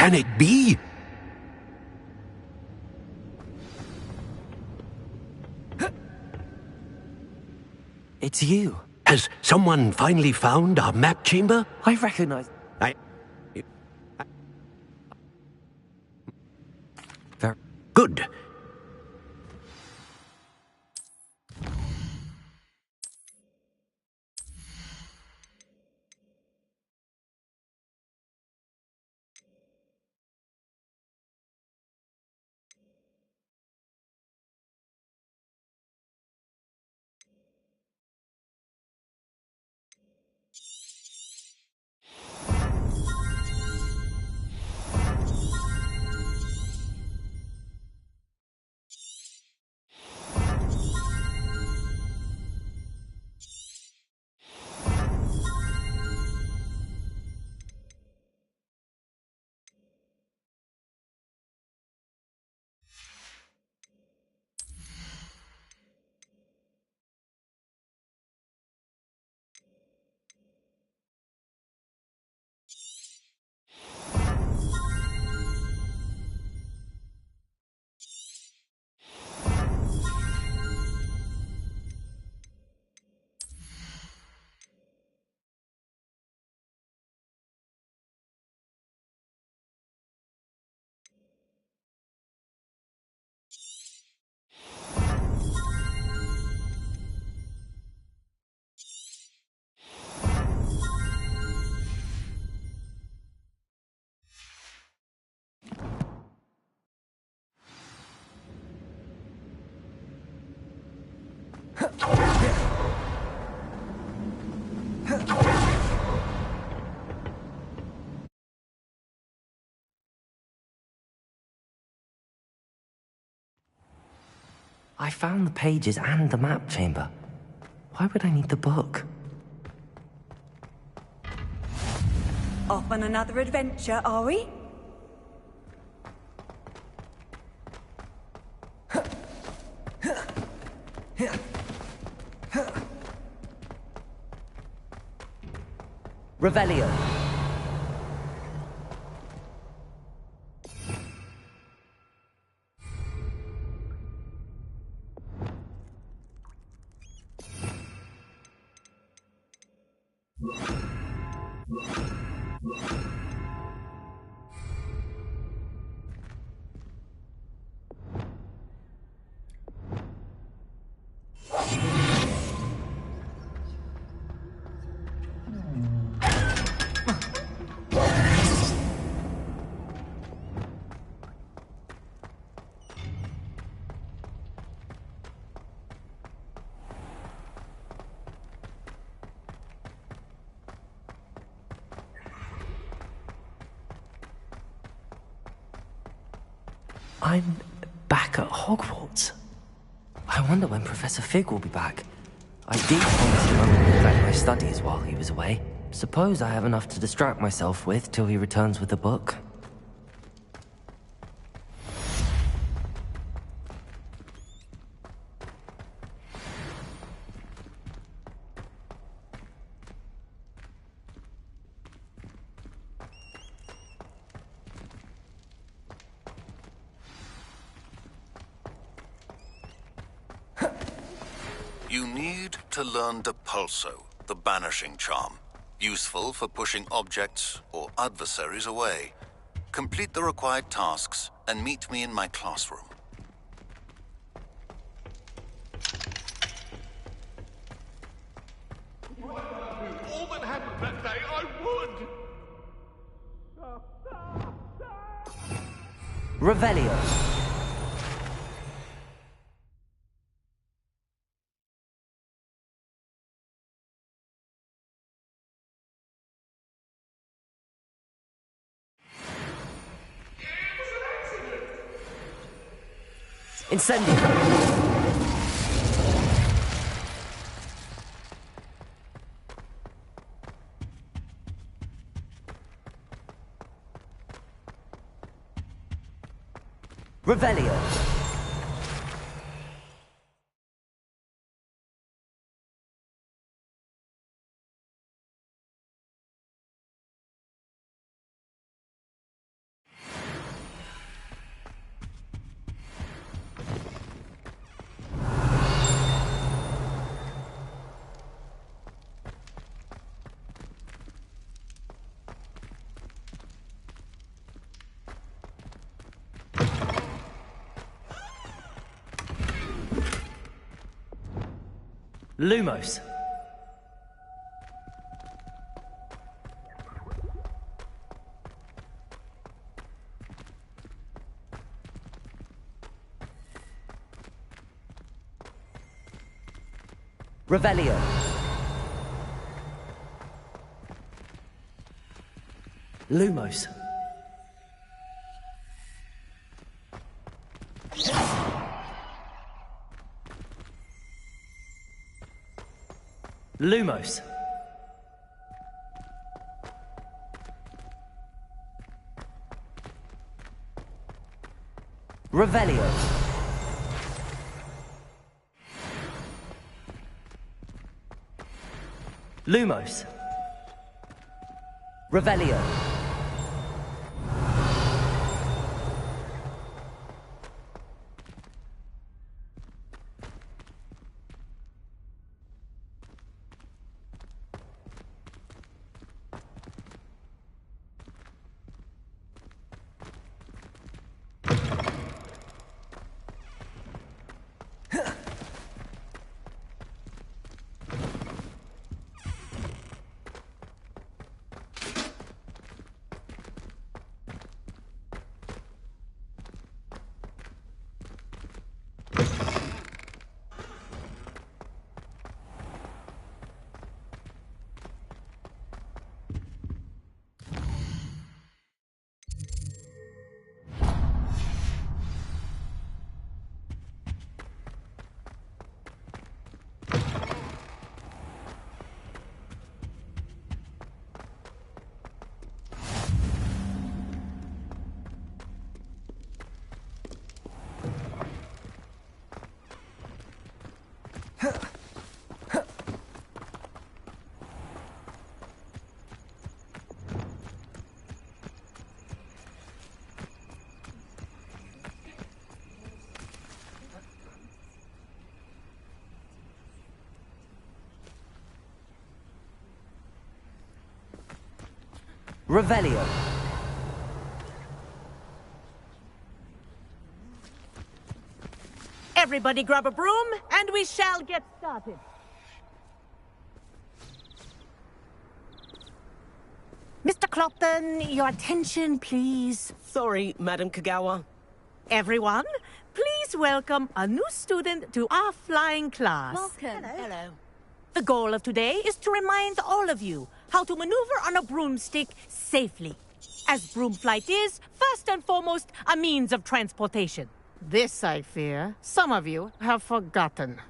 can it be? It's you. Has someone finally found our map chamber? I recognize... Very Good. I found the pages and the map chamber. Why would I need the book? Off on another adventure, are we? Revelio. I'm back at Hogwarts. I wonder when Professor Fig will be back. I did promise him I would neglect my studies while he was away. Suppose I have enough to distract myself with till he returns with the book. You need to learn Depulso, the banishing charm. Useful for pushing objects or adversaries away. Complete the required tasks and meet me in my classroom. All that happened that day, I would! Revelio. Incendio. Revelio. Lumos. Revelio. Lumos. Lumos. Revelio. Lumos. Revelio. Revelio. Everybody grab a broom, and we shall get started. Mr. Clopton, your attention, please. Sorry, Madam Kagawa. Everyone, please welcome a new student to our flying class. Welcome. Hello. The goal of today is to remind all of you how to maneuver on a broomstick safely. As broom flight is, first and foremost, a means of transportation. This, I fear, some of you have forgotten.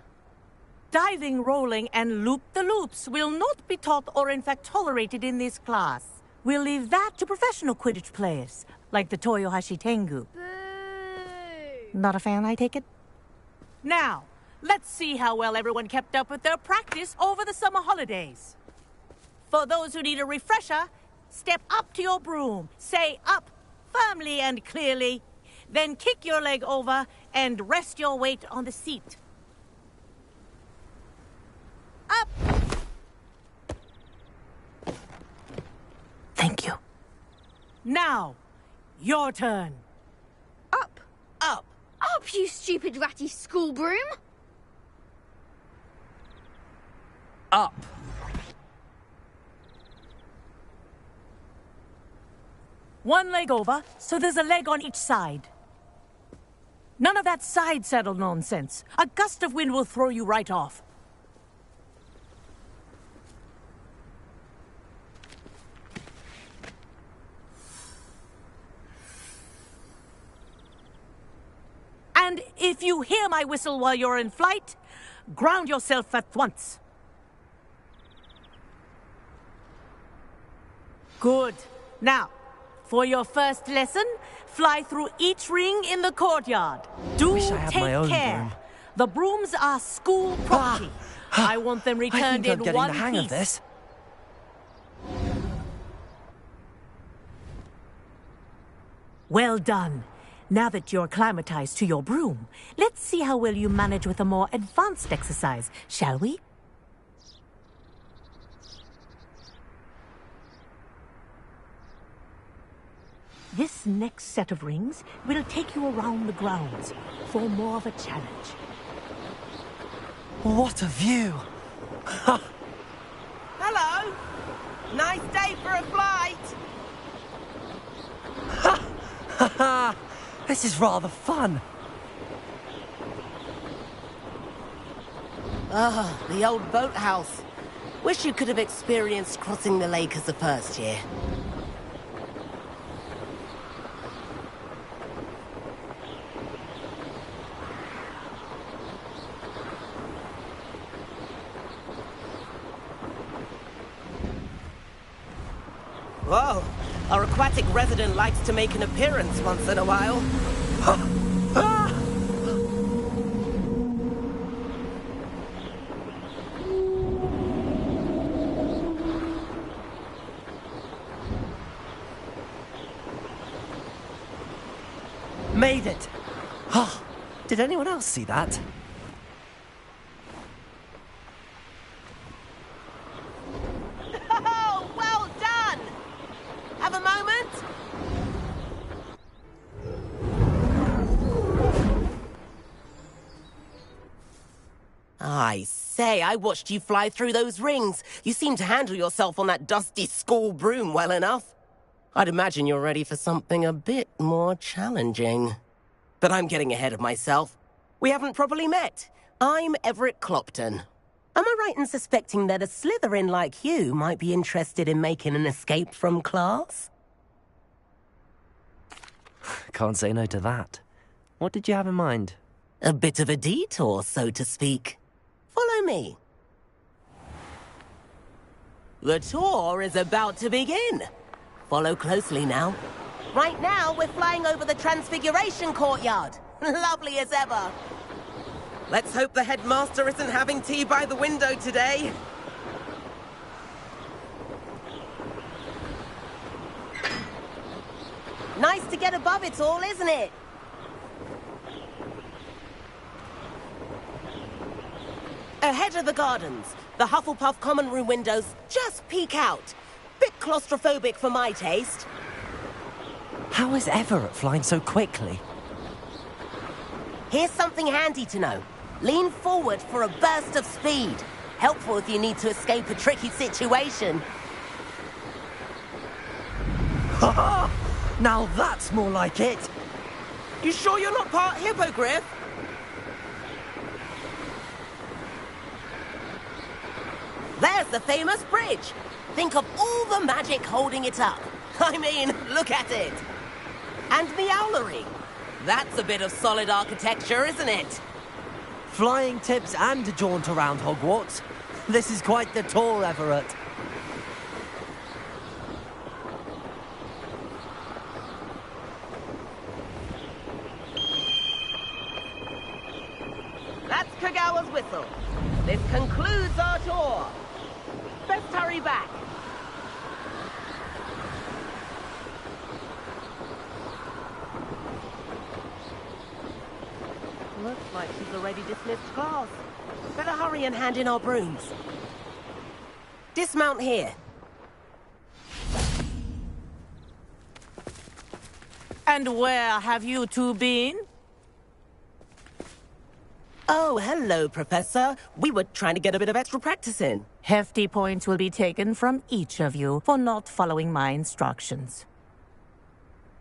Diving, rolling, and loop-the-loops will not be taught or in fact tolerated in this class. We'll leave that to professional Quidditch players, like the Toyohashi Tengu. Not a fan, I take it? Now, let's see how well everyone kept up with their practice over the summer holidays. For those who need a refresher, step up to your broom, say up firmly and clearly, then kick your leg over and rest your weight on the seat. Up! Thank you. Now, your turn. Up. Up. Up, you stupid ratty school broom! Up. One leg over, so there's a leg on each side. None of that side saddle nonsense. A gust of wind will throw you right off. And if you hear my whistle while you're in flight, ground yourself at once. Good. Now, for your first lesson, fly through each ring in the courtyard. Do Wish I had take my own care. broom. The brooms are school property. I want them I returned think I'm in getting one the hang piece. of this. Well done. Now that you're acclimatized to your broom, let's see how well you manage with a more advanced exercise, shall we? This next set of rings will take you around the grounds for more of a challenge. What a view! Hello. Nice day for a flight. This is rather fun. Ah, the old boathouse. Wish you could have experienced crossing the lake as a first year. Whoa, our aquatic resident likes to make an appearance once in a while. Made it! Oh, did anyone else see that? Oh, well done! Have a moment? I say, I watched you fly through those rings. You seem to handle yourself on that dusty school broom well enough. I'd imagine you're ready for something a bit more challenging. But I'm getting ahead of myself. We haven't properly met. I'm Everett Clopton. Am I right in suspecting that a Slytherin like you might be interested in making an escape from class? Can't say no to that. What did you have in mind? A bit of a detour, so to speak. Follow me. The tour is about to begin. Follow closely now. Right now, we're flying over the Transfiguration Courtyard. Lovely as ever. Let's hope the headmaster isn't having tea by the window today. Nice to get above it all, isn't it? Ahead of the gardens, the Hufflepuff common room windows just peek out. Bit claustrophobic for my taste. How is Everett flying so quickly? Here's something handy to know. Lean forward for a burst of speed. Helpful if you need to escape a tricky situation. Ha! Now that's more like it! You sure you're not part hippogriff? There's the famous bridge. Think of all the magic holding it up. I mean, look at it. And the owlery. That's a bit of solid architecture, isn't it? Flying tips and a jaunt around Hogwarts. This is quite the tour, Everett. That's Kagawa's whistle. This concludes our tour. Best hurry back. Looks like she's already dismissed class. Better hurry and hand in our brooms. Dismount here. And where have you two been? Oh, hello, Professor. We were trying to get a bit of extra practice in. Hefty points will be taken from each of you for not following my instructions.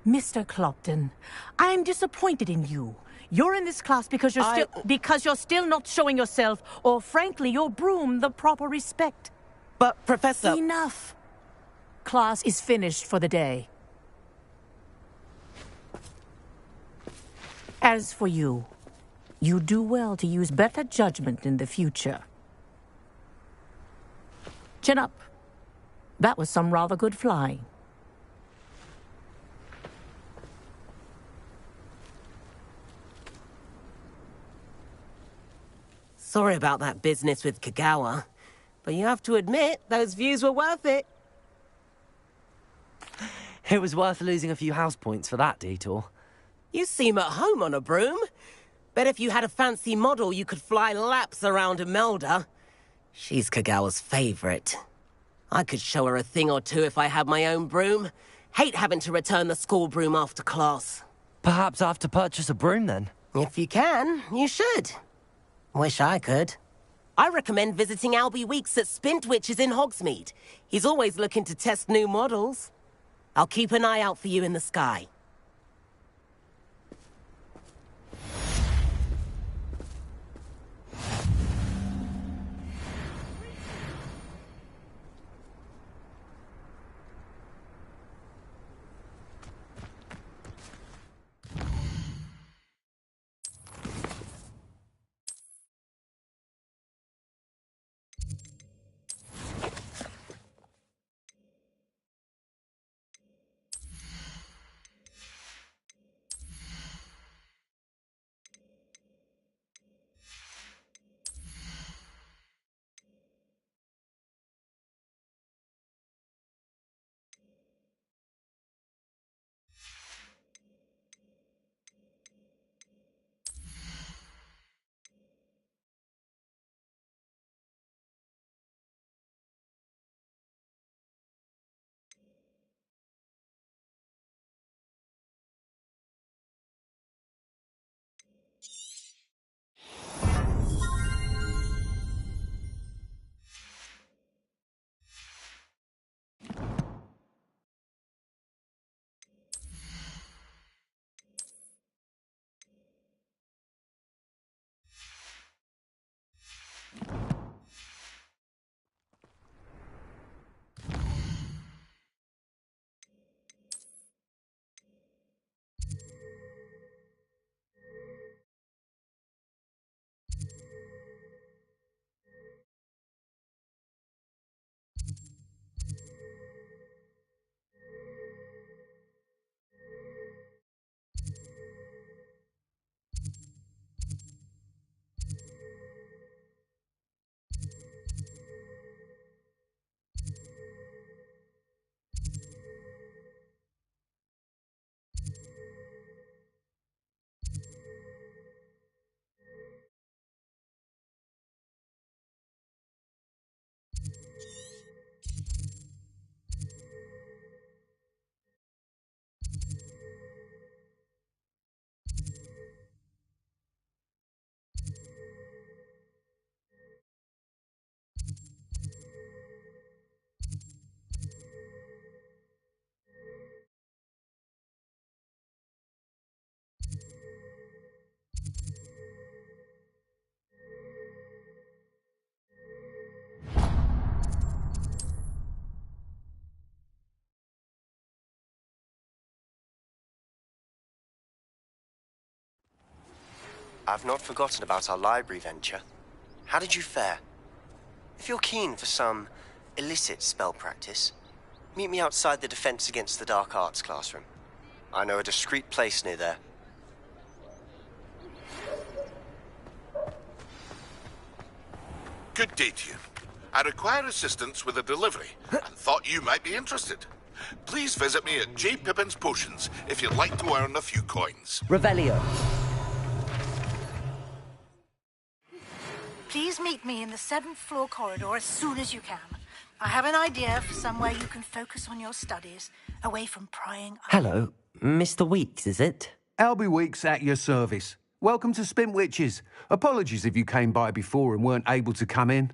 Mr. Clopton, I'm disappointed in you. You're in this class because you're still not showing yourself, or frankly, your broom the proper respect. But, Professor... Enough. Class is finished for the day. As for you, you do well to use better judgment in the future. Chin up. That was some rather good flying. Sorry about that business with Kagawa, but you have to admit, those views were worth it. It was worth losing a few house points for that detour. You seem at home on a broom. Bet if you had a fancy model, you could fly laps around Imelda. She's Kagawa's favorite. I could show her a thing or two if I had my own broom. Hate having to return the school broom after class. Perhaps I have to purchase a broom then. If you can, you should. Wish I could. I recommend visiting Albie Weeks at Spintwitches in Hogsmeade. He's always looking to test new models. I'll keep an eye out for you in the sky. I've not forgotten about our library venture. How did you fare? If you're keen for some illicit spell practice, meet me outside the Defense Against the Dark Arts classroom. I know a discreet place near there. Good day to you. I require assistance with a delivery and thought you might be interested. Please visit me at J. Pippin's Potions if you'd like to earn a few coins. Revelio. Please meet me in the 7th floor corridor as soon as you can. I have an idea for somewhere you can focus on your studies, away from prying eyes. Hello, Mr. Weeks, is it? Albie Weeks at your service. Welcome to Spintwitches. Apologies if you came by before and weren't able to come in.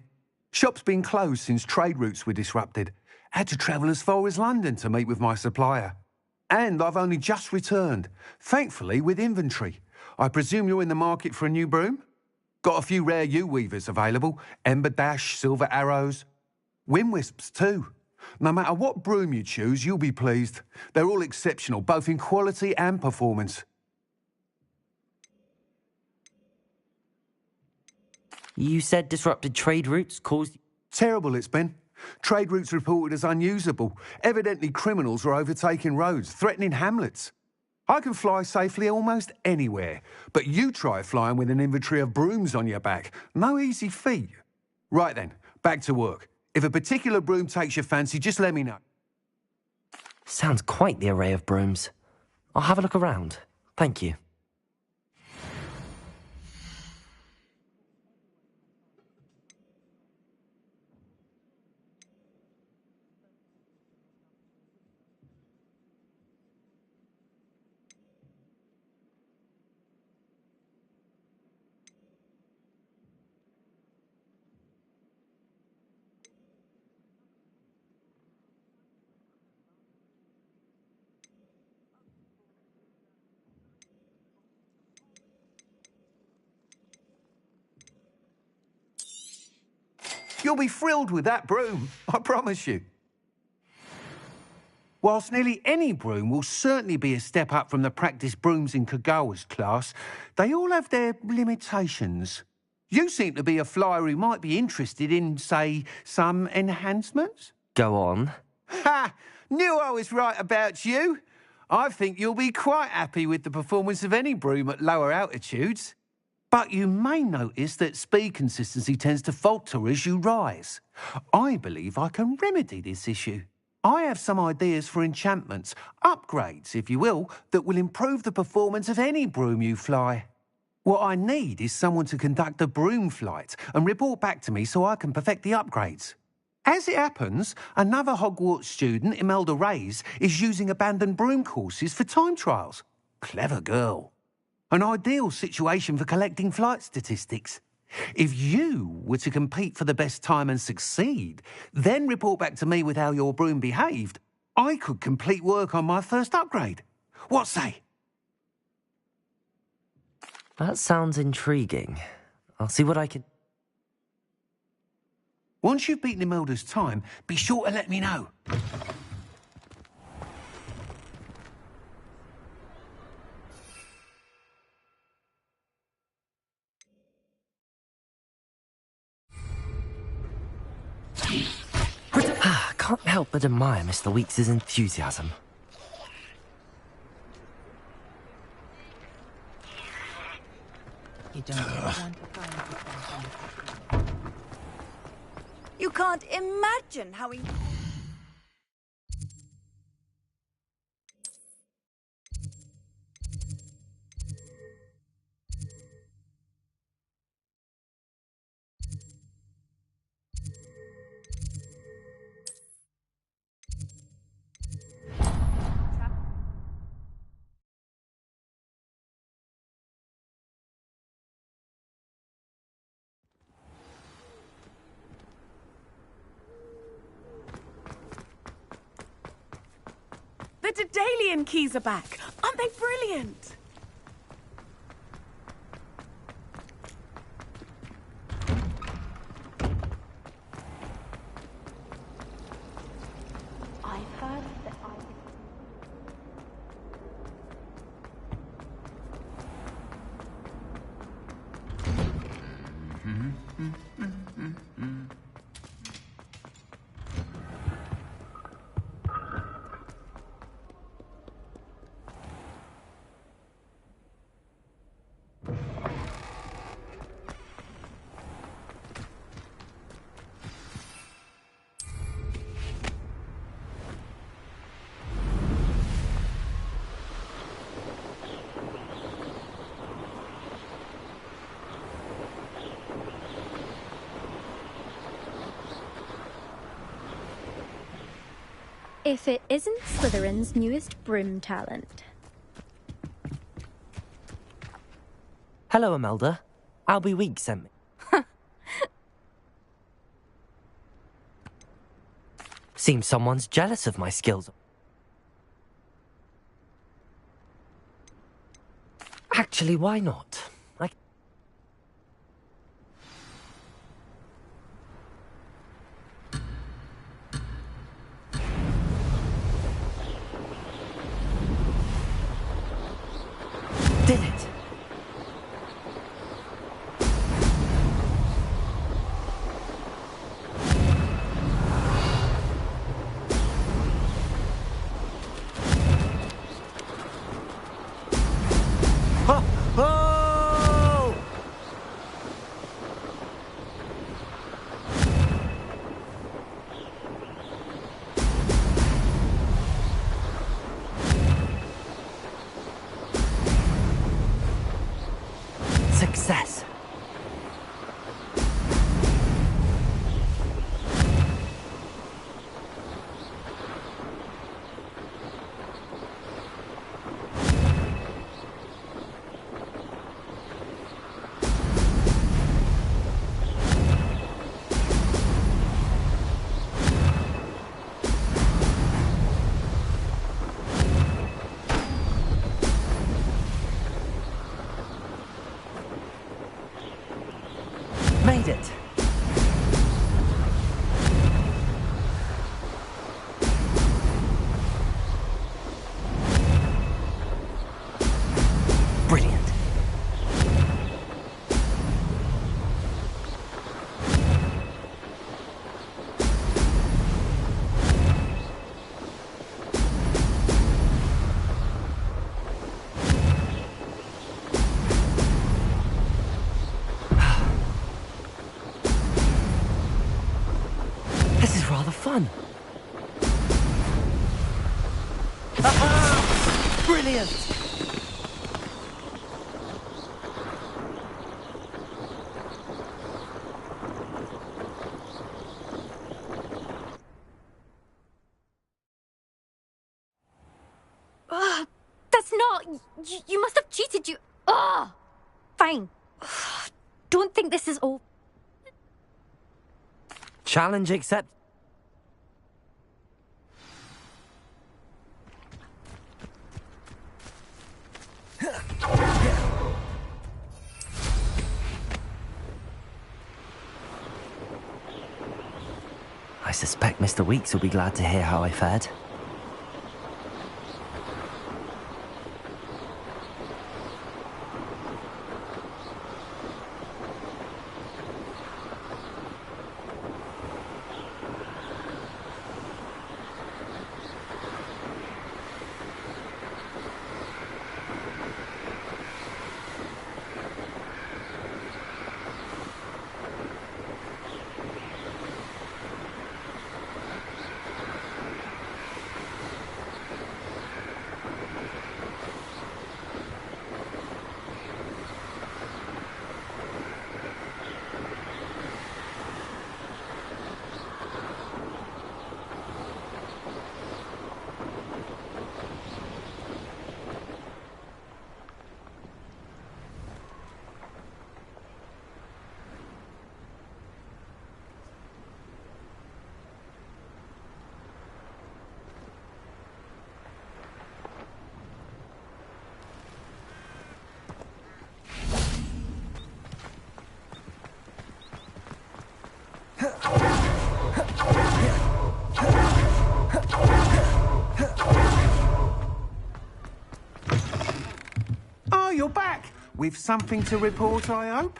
Shop's been closed since trade routes were disrupted. Had to travel as far as London to meet with my supplier. And I've only just returned, thankfully with inventory. I presume you're in the market for a new broom? Got a few rare U-weavers available, Ember Dash, Silver Arrows. Windwisps too. No matter what broom you choose, you'll be pleased. They're all exceptional, both in quality and performance. You said disrupted trade routes caused... Terrible it's been. Trade routes reported as unusable. Evidently criminals were overtaking roads, threatening hamlets. I can fly safely almost anywhere, but you try flying with an inventory of brooms on your back. No easy feat. Right then, back to work. If a particular broom takes your fancy, just let me know. Sounds quite the array of brooms. I'll have a look around. Thank you. You'll be thrilled with that broom, I promise you. Whilst nearly any broom will certainly be a step up from the practice brooms in Kagawa's class, they all have their limitations. You seem to be a flyer who might be interested in, say, some enhancements? Go on. Ha! Knew I was right about you. I think you'll be quite happy with the performance of any broom at lower altitudes. But you may notice that speed consistency tends to falter as you rise. I believe I can remedy this issue. I have some ideas for enchantments, upgrades, if you will, that will improve the performance of any broom you fly. What I need is someone to conduct a broom flight and report back to me so I can perfect the upgrades. As it happens, another Hogwarts student, Imelda Reyes, is using abandoned broom courses for time trials. Clever girl. An ideal situation for collecting flight statistics. If you were to compete for the best time and succeed, then report back to me with how your broom behaved, I could complete work on my first upgrade. What say? That sounds intriguing. I'll see what I can... Once you've beaten Imelda's time, be sure to let me know. Can't help but admire Mr. Weeks' enthusiasm. You don't want to find You can't imagine how he... The Daedalian keys are back. Aren't they brilliant? I've heard that if it isn't Slytherin's newest broom talent. Hello, Imelda. Albie Weeks sent me. Seems someone's jealous of my skills. Actually, why not? Did it! Brilliant! That's not... You must have cheated, you... Ugh! Fine. Don't think this is all... Challenge accept. I suspect Mr. Weeks will be glad to hear how I fared. Oh, you're back! With something to report, I hope?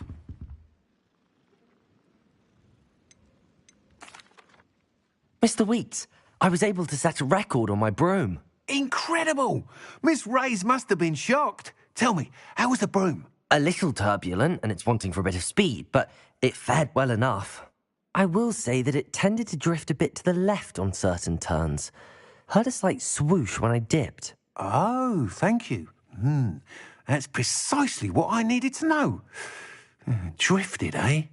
Mr. Weeks, I was able to set a record on my broom. Incredible! Miss Reyes must have been shocked. Tell me, how was the broom? A little turbulent, and it's wanting for a bit of speed, but it fared well enough. I will say that it tended to drift a bit to the left on certain turns. Heard a slight swoosh when I dipped. Oh, thank you. That's precisely what I needed to know. Drifted, eh?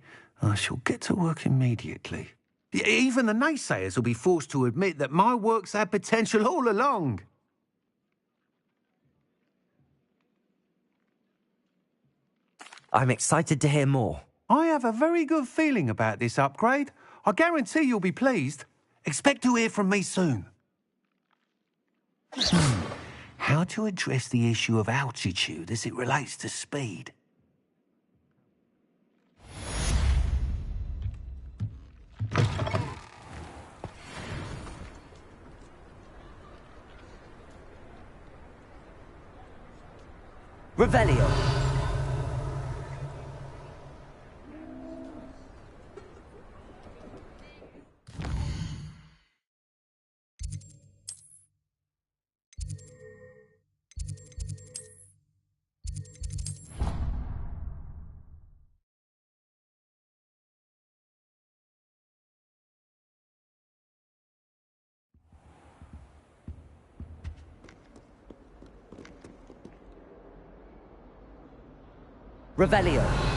I shall get to work immediately. Even the naysayers will be forced to admit that my work's had potential all along. I'm excited to hear more. I have a very good feeling about this upgrade. I guarantee you'll be pleased. Expect to hear from me soon. How to address the issue of altitude as it relates to speed? Revelio. Revelio.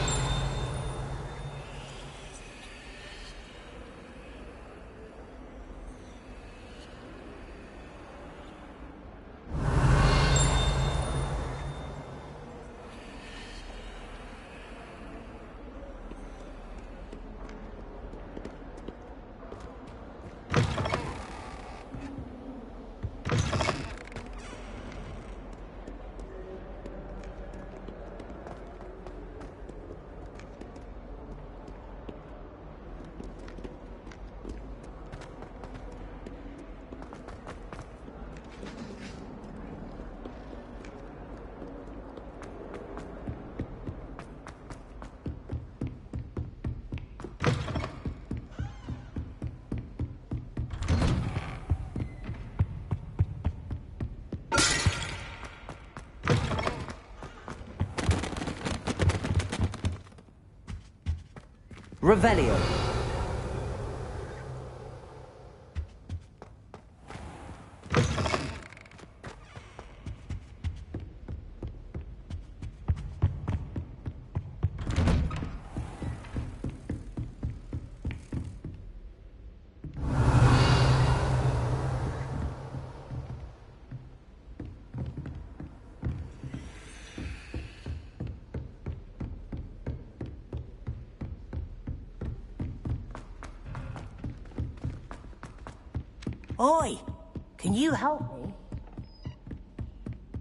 Revelio. Oi! Can you help me?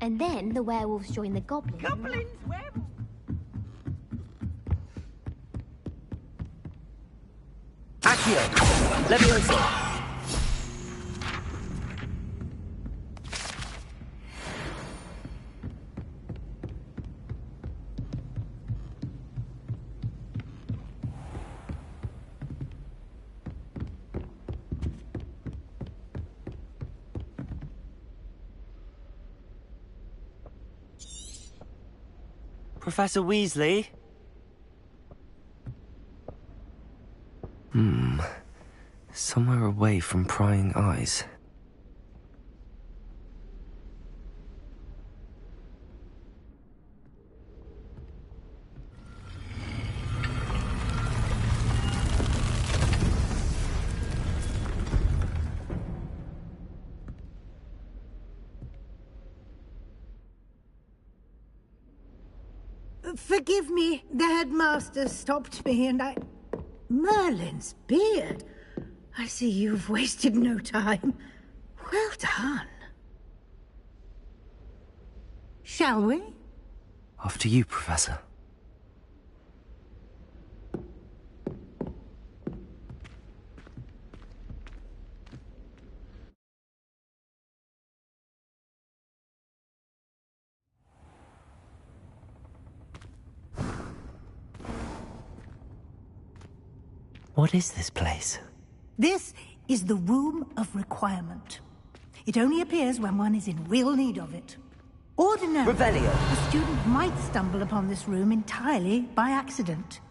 And then the werewolves join the goblins. Goblins, werewolves. Accio! Levioso! Professor Weasley? Somewhere away from prying eyes. Forgive me, the headmaster stopped me and I... Merlin's beard. I see you've wasted no time. Well done. Shall we? After you, Professor. What is this place? This is the Room of Requirement. It only appears when one is in real need of it. Ordinarily, Revelio. a student might stumble upon this room entirely by accident.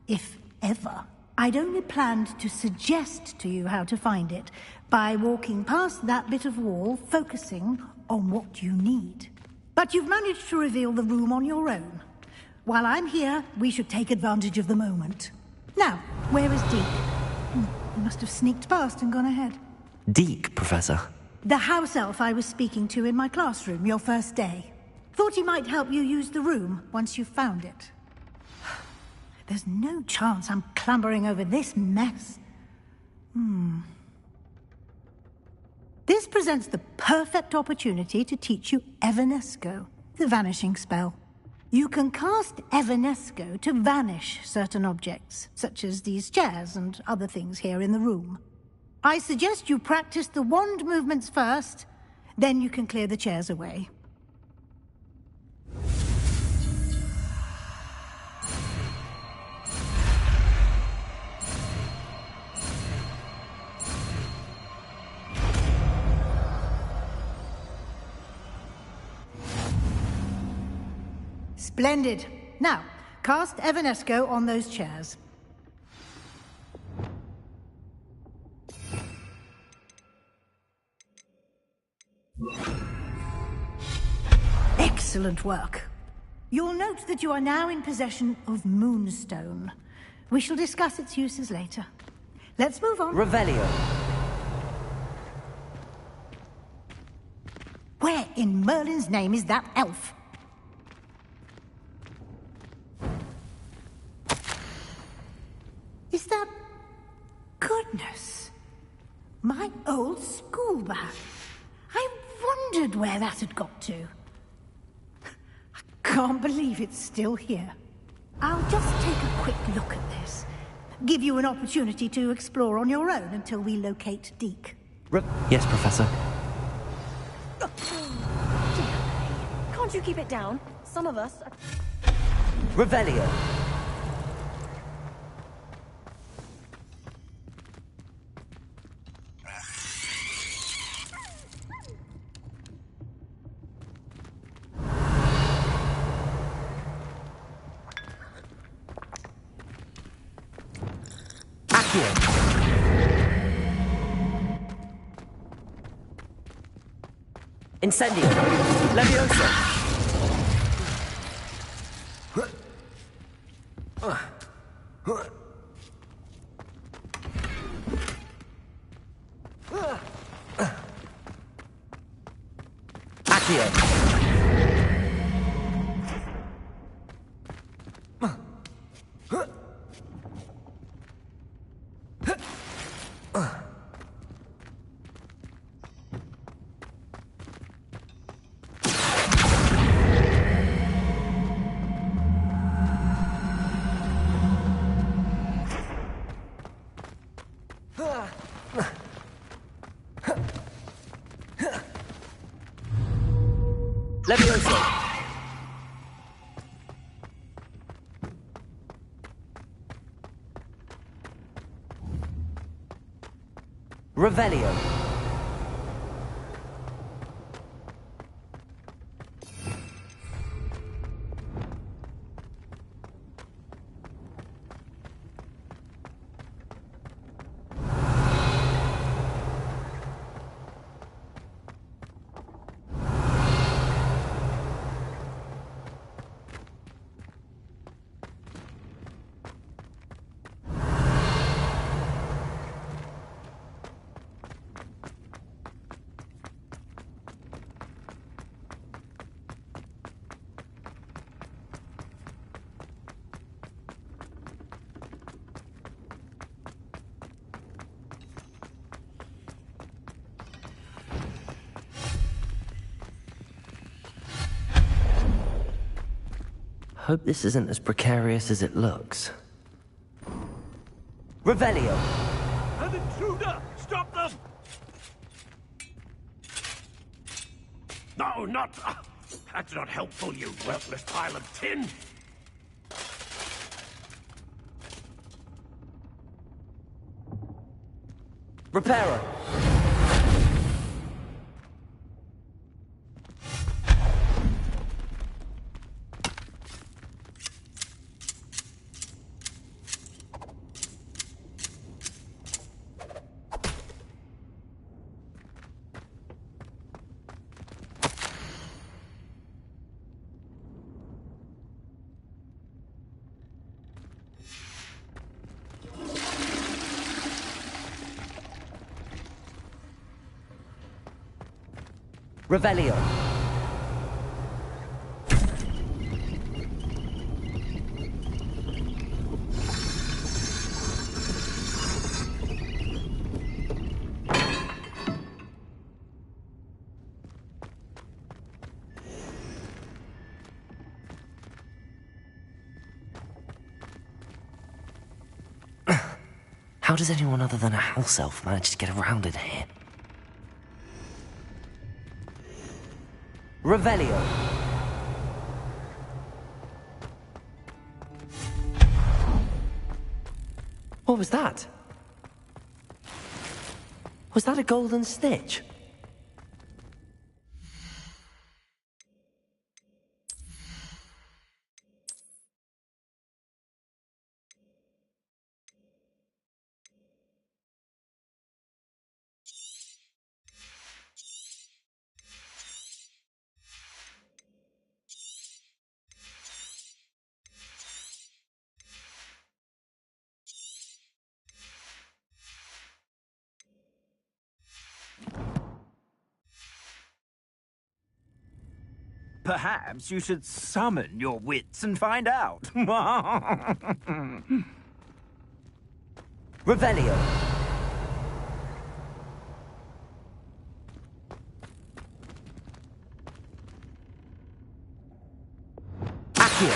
If ever. I'd only planned to suggest to you how to find it by walking past that bit of wall, focusing on what you need. But you've managed to reveal the room on your own. While I'm here, we should take advantage of the moment. Now, where is Deke? He must have sneaked past and gone ahead. Deke, Professor. The house elf I was speaking to in my classroom your first day. Thought he might help you use the room once you've found it. There's no chance I'm clambering over this mess. This presents the perfect opportunity to teach you Evanesco, the vanishing spell. You can cast Evanesco to vanish certain objects, such as these chairs and other things here in the room. I suggest you practice the wand movements first, then you can clear the chairs away. Splendid. Now, cast Evanesco on those chairs. Excellent work. You'll note that you are now in possession of Moonstone. We shall discuss its uses later. Let's move on. Revelio. Where in Merlin's name is that elf? Is that... Goodness. My old school bag. I wondered where that had got to. I can't believe it's still here. I'll just take a quick look at this. Give you an opportunity to explore on your own until we locate Deke. Yes, Professor. Can't you keep it down? Some of us... Revelio. Incendio! Levioso! Accio! Levioso! Revelio! Hope this isn't as precarious as it looks. Revelio! An intruder! Stop them! No, not... that's not helpful, you worthless pile of tin! Reparo! Revelio! How does anyone other than a house elf manage to get around in here? Revelio! What was that? Was that a golden snitch? Perhaps you should summon your wits and find out. Revelio! Accio!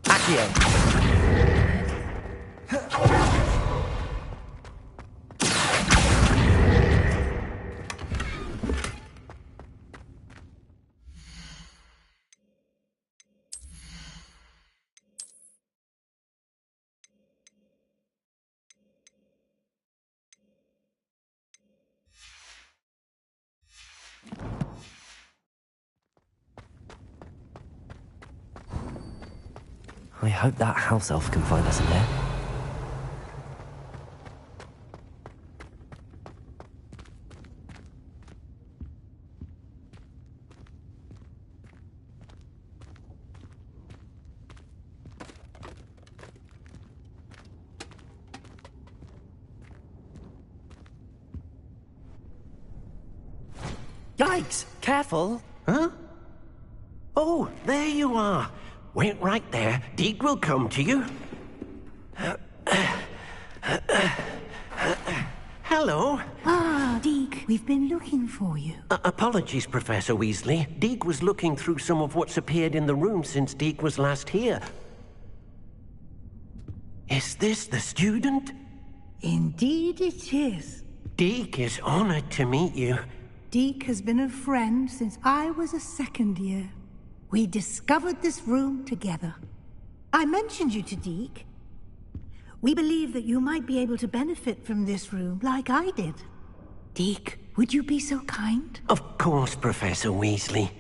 Accio! I hope that house elf can find us in there. Yikes! Careful! Huh? Oh, there you are. Wait right there. Deke will come to you. Hello. Ah, Deke, we've been looking for you. Apologies, Professor Weasley. Deke was looking through some of what's appeared in the room since Deke was last here. Is this the student? Indeed it is. Deke is honored to meet you. Deke has been a friend since I was a second year. We discovered this room together. I mentioned you to Deke. We believe that you might be able to benefit from this room like I did. Deke, would you be so kind? Of course, Professor Weasley.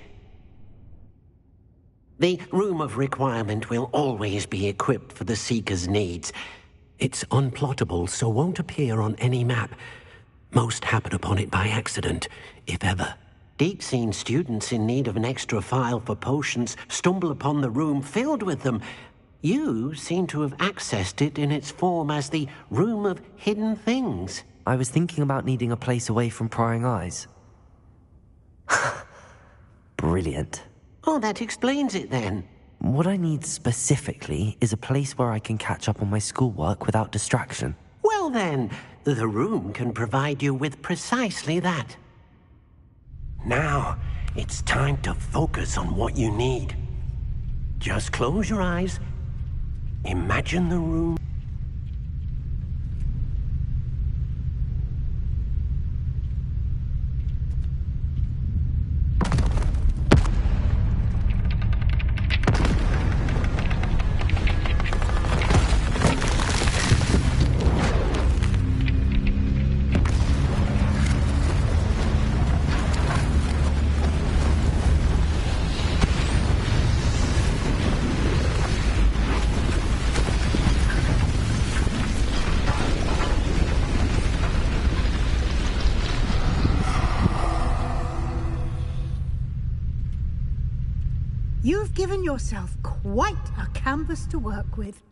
The Room of Requirement will always be equipped for the Seeker's needs. It's unplottable, so won't appear on any map. Most happen upon it by accident, if ever. Deke's seen students in need of an extra file for potions stumble upon the room filled with them. You seem to have accessed it in its form as the Room of Hidden Things. I was thinking about needing a place away from prying eyes. Brilliant. Oh, that explains it then. What I need specifically is a place where I can catch up on my schoolwork without distraction. Well then, the room can provide you with precisely that. Now, it's time to focus on what you need. Just close your eyes. Imagine the room. You've given yourself quite a canvas to work with.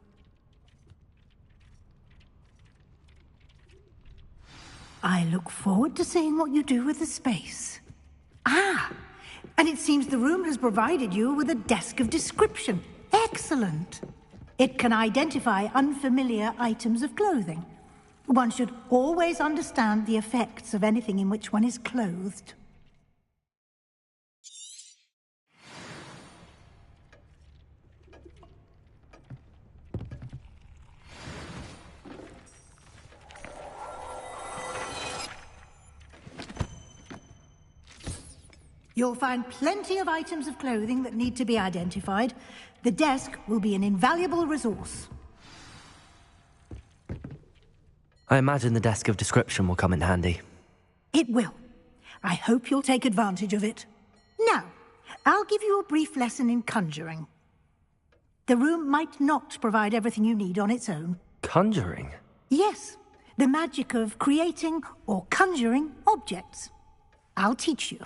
I look forward to seeing what you do with the space. Ah, and it seems the room has provided you with a desk of description. Excellent. It can identify unfamiliar items of clothing. One should always understand the effects of anything in which one is clothed. You'll find plenty of items of clothing that need to be identified. The desk will be an invaluable resource. I imagine the desk of description will come in handy. It will. I hope you'll take advantage of it. Now, I'll give you a brief lesson in conjuring. The room might not provide everything you need on its own. Conjuring? Yes, the magic of creating or conjuring objects. I'll teach you.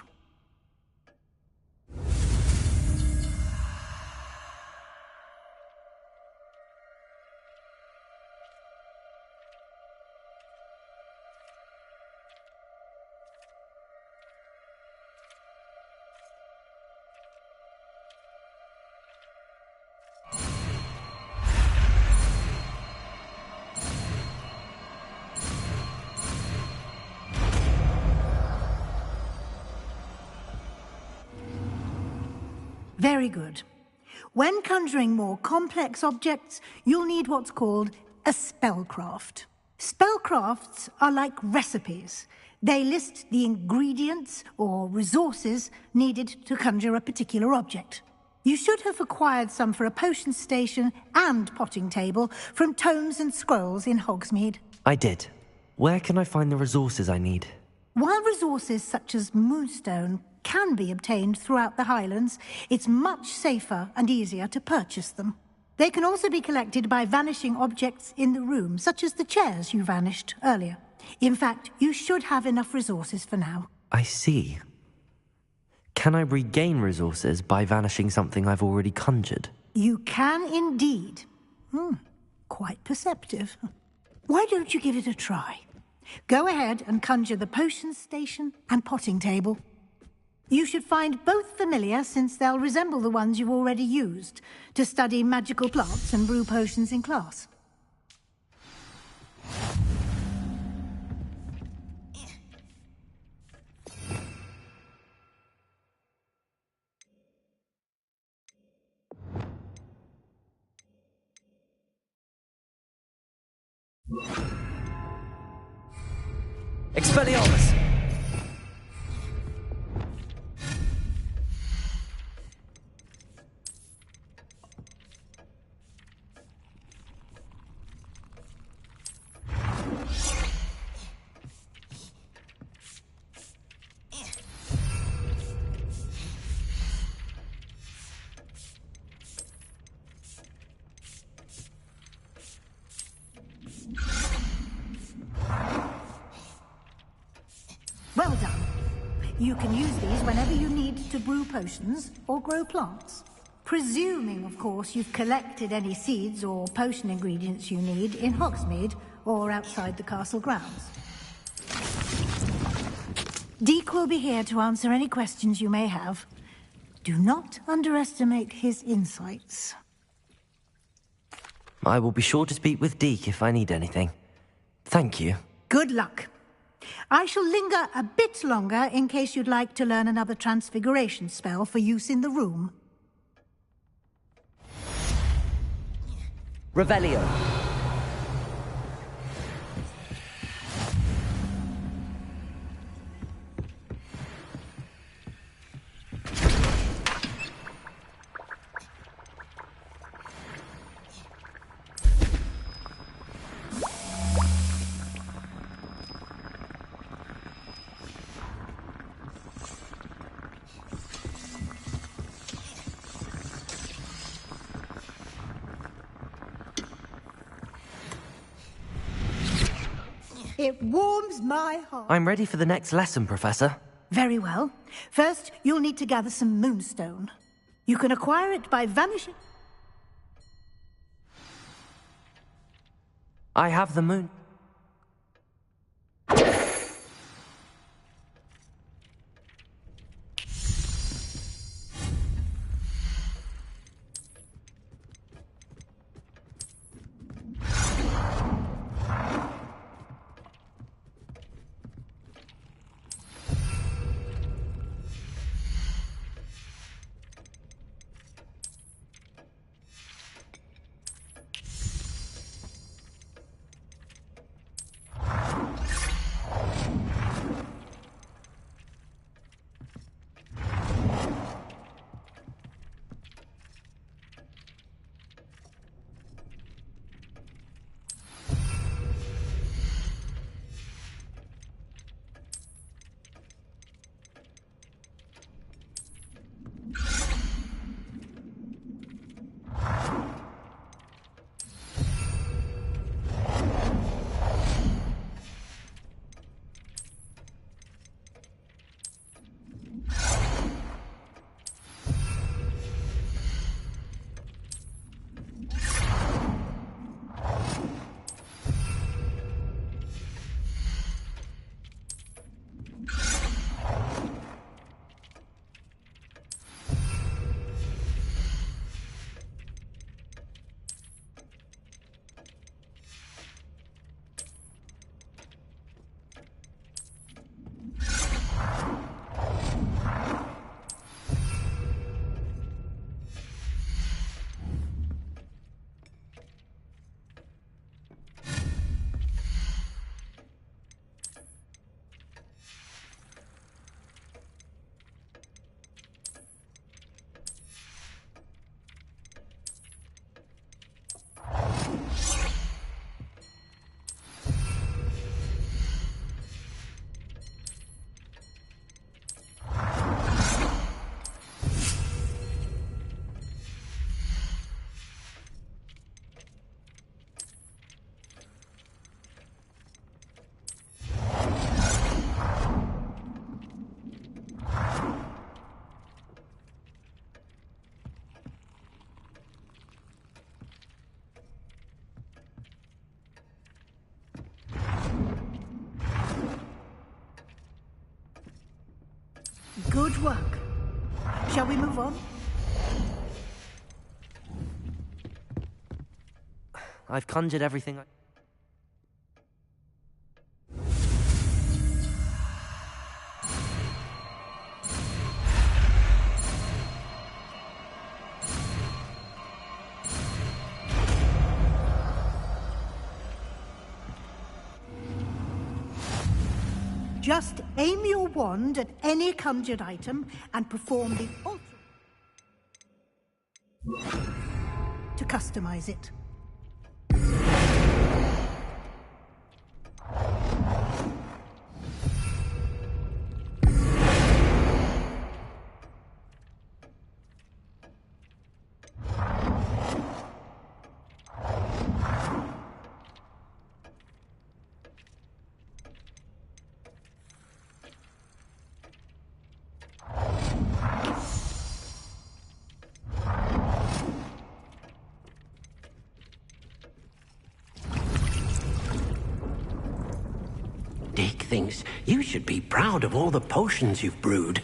Very good. When conjuring more complex objects, you'll need what's called a spellcraft. Spellcrafts are like recipes. They list the ingredients or resources needed to conjure a particular object. You should have acquired some for a potion station and potting table from tomes and scrolls in Hogsmeade. I did. Where can I find the resources I need? While resources such as moonstone can be obtained throughout the Highlands, it's much safer and easier to purchase them. They can also be collected by vanishing objects in the room, such as the chairs you vanished earlier. In fact, you should have enough resources for now. I see. Can I regain resources by vanishing something I've already conjured? You can indeed. Quite perceptive. Why don't you give it a try? Go ahead and conjure the potion station and potting table. You should find both familiar, since they'll resemble the ones you've already used to study magical plants and brew potions in class. Expelliarmus! Well done. You can use these whenever you need to brew potions or grow plants. Presuming, of course, you've collected any seeds or potion ingredients you need in Hogsmeade or outside the castle grounds. Deke will be here to answer any questions you may have. Do not underestimate his insights. I will be sure to speak with Deke if I need anything. Thank you. Good luck. I shall linger a bit longer in case you'd like to learn another transfiguration spell for use in the room. Revelio. It warms my heart. I'm ready for the next lesson, Professor. Very well. First, you'll need to gather some moonstone. You can acquire it by vanishing... I have the moon. Good work. Shall we move on? I've conjured everything I... Just aim your wand at any conjured item and perform the alter to customize it. Dick thinks you should be proud of all the potions you've brewed.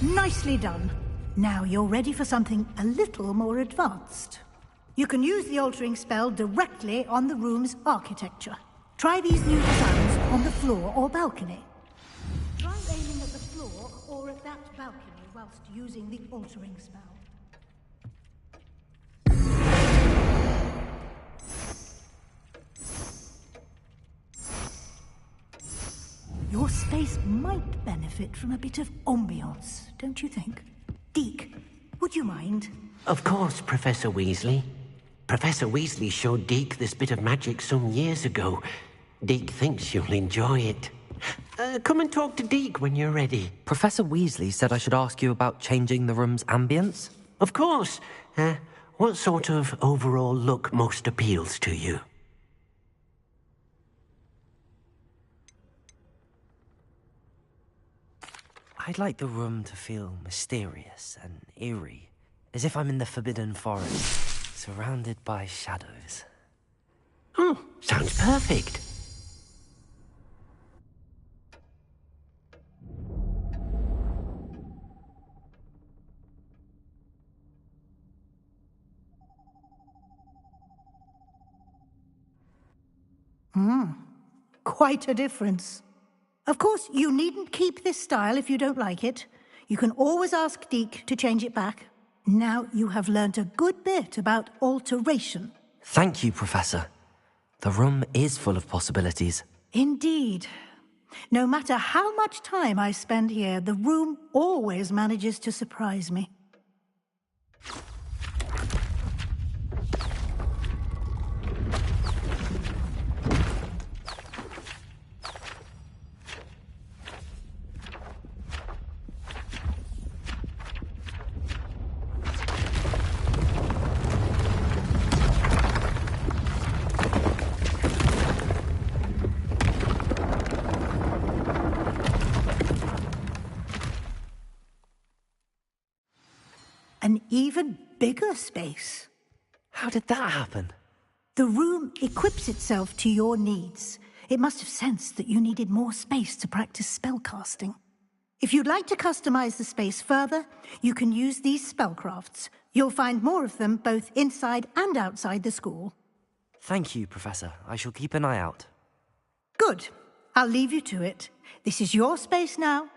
Nicely done. Now you're ready for something a little more advanced. You can use the altering spell directly on the room's architecture. Try these new designs on the floor or balcony. Try aiming at the floor or at that balcony whilst using the altering spell. Your space might benefit from a bit of ambiance, don't you think? Deke, would you mind? Of course, Professor Weasley. Professor Weasley showed Deke this bit of magic some years ago. Deke thinks you'll enjoy it. Come and talk to Deke when you're ready. Professor Weasley said I should ask you about changing the room's ambience? Of course. What sort of overall look most appeals to you? I'd like the room to feel mysterious and eerie, as if I'm in the Forbidden Forest, surrounded by shadows. Oh, sounds perfect. Quite a difference. Of course, you needn't keep this style if you don't like it. You can always ask Deke to change it back. Now you have learnt a good bit about alteration. Thank you, Professor. The room is full of possibilities. Indeed. No matter how much time I spend here, the room always manages to surprise me. An even bigger space. How did that happen? The room equips itself to your needs. It must have sensed that you needed more space to practice spellcasting. If you'd like to customize the space further, you can use these spellcrafts. You'll find more of them both inside and outside the school. Thank you, Professor. I shall keep an eye out. Good. I'll leave you to it. This is your space now,